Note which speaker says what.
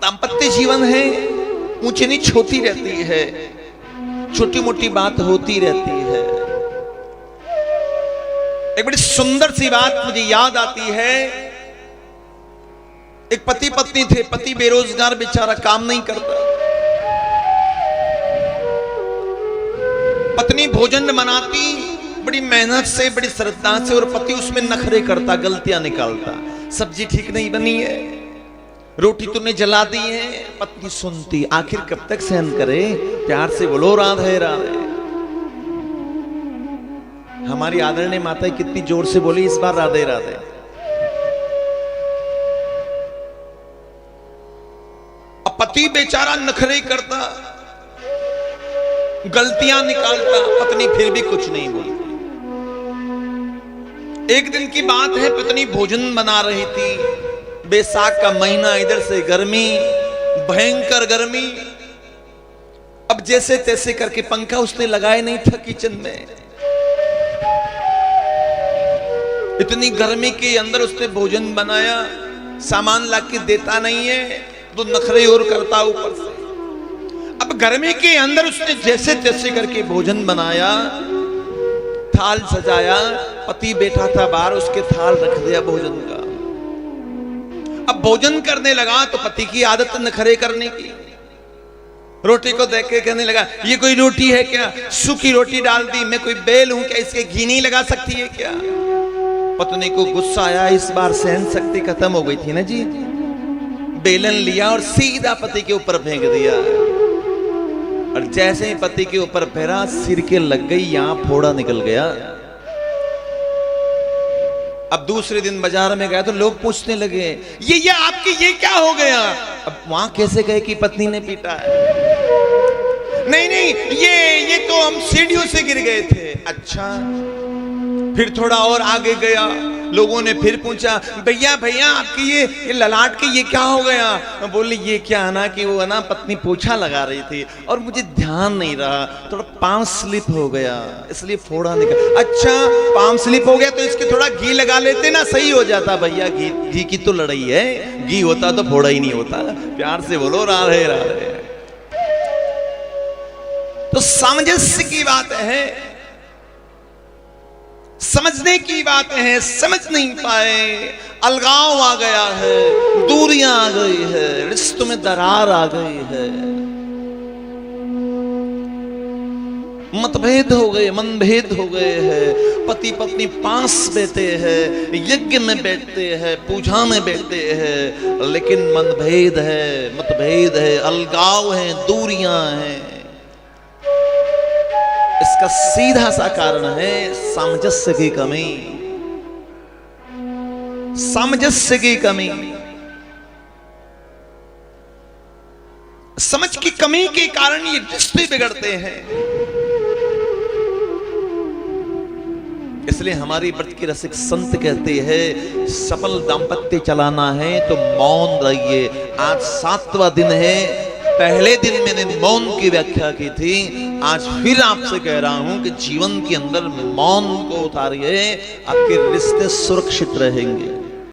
Speaker 1: दाम्पत्य जीवन है, ऊंची नीच होती रहती है, छोटी मोटी बात होती रहती है। एक बड़ी सुंदर सी बात मुझे याद आती है। एक पति पत्नी थे, पति बेरोजगार बेचारा, काम नहीं करता। पत्नी भोजन बनाती बड़ी मेहनत से, बड़ी श्रद्धा से, और पति उसमें नखरे करता, गलतियां निकालता। सब्जी ठीक नहीं बनी है, रोटी तूने जला दी है। पत्नी सुनती, आखिर कब तक सहन करे, प्यार से बोलो राधे राधे। हमारी आदरणीय माता कितनी जोर से बोली इस बार राधे राधे। अब पति बेचारा नखरे करता, गलतियां निकालता, पत्नी फिर भी कुछ नहीं बोलती। एक दिन की बात है, पत्नी भोजन बना रही थी। बैसाख का महीना, इधर से गर्मी, भयंकर गर्मी। अब जैसे तैसे करके, पंखा उसने लगाया नहीं था किचन में, इतनी गर्मी के अंदर उसने भोजन बनाया। सामान लाके देता नहीं है तो नखरे और करता ऊपर से। अब गर्मी के अंदर उसने जैसे तैसे करके भोजन बनाया, थाल सजाया। पति बैठा था बाहर, उसके थाल रख दिया भोजन का। अब भोजन करने लगा तो पति की आदत नखरे करने की। रोटी को देख के कहने लगा, ये कोई रोटी है क्या, सूखी रोटी डाल दी, मैं कोई बेल हूं क्या, इसके घी नहीं लगा सकती है क्या। पत्नी को गुस्सा आया, इस बार सहन शक्ति खत्म हो गई थी ना जी। बेलन लिया और सीधा पति के ऊपर फेंक दिया, और जैसे ही पति के ऊपर फेरा, सिर के लग गई, यहां फोड़ा निकल गया। अब दूसरे दिन बाजार में गया तो लोग पूछने लगे, ये आपकी ये क्या हो गया। अब वहां कैसे कहे कि पत्नी ने पीटा है। नहीं नहीं, ये तो हम सीढ़ियों से गिर गए थे। अच्छा, फिर थोड़ा और आगे गया, लोगों ने फिर पूछा, भैया भैया आपकी ये ललाट के ये क्या हो गया। बोले, ये क्या है ना कि वो है ना पत्नी पोछा लगा रही थी और मुझे ध्यान नहीं रहा, थोड़ा पांव स्लिप हो गया, इसलिए फोड़ा निकल। अच्छा, पांव स्लिप हो गया तो इसके थोड़ा घी लगा लेते ना, सही हो जाता। भैया घी की तो लड़ाई है, घी होता तो फोड़ा ही नहीं होता। प्यार से बोलो राधे राधे। तो सामंजस्य की बात है, समझने की बात है, समझ नहीं पाए, अलगाव आ गया है, दूरियां आ गई है, रिश्तों में दरार आ गई है, मतभेद हो गए, मनभेद हो गए हैं। पति पत्नी पास बैठे हैं, यज्ञ में बैठते हैं, पूजा में बैठते हैं, लेकिन मनभेद है, मतभेद है, अलगाव है, दूरियां हैं। इसका सीधा सा कारण है सामंजस्य की कमी। सामंजस्य की कमी, समझ की कमी के कारण ये रिश्ते बिगड़ते हैं। इसलिए हमारी व्रत की रसिक संत कहते हैं, सफल दाम्पत्य चलाना है तो मौन रहिए। आज 7वां दिन है, पहले दिन मैंने मौन की व्याख्या की थी, आज फिर आपसे कह रहा हूं कि जीवन के अंदर मौन को उतारिए, आपके रिश्ते सुरक्षित रहेंगे।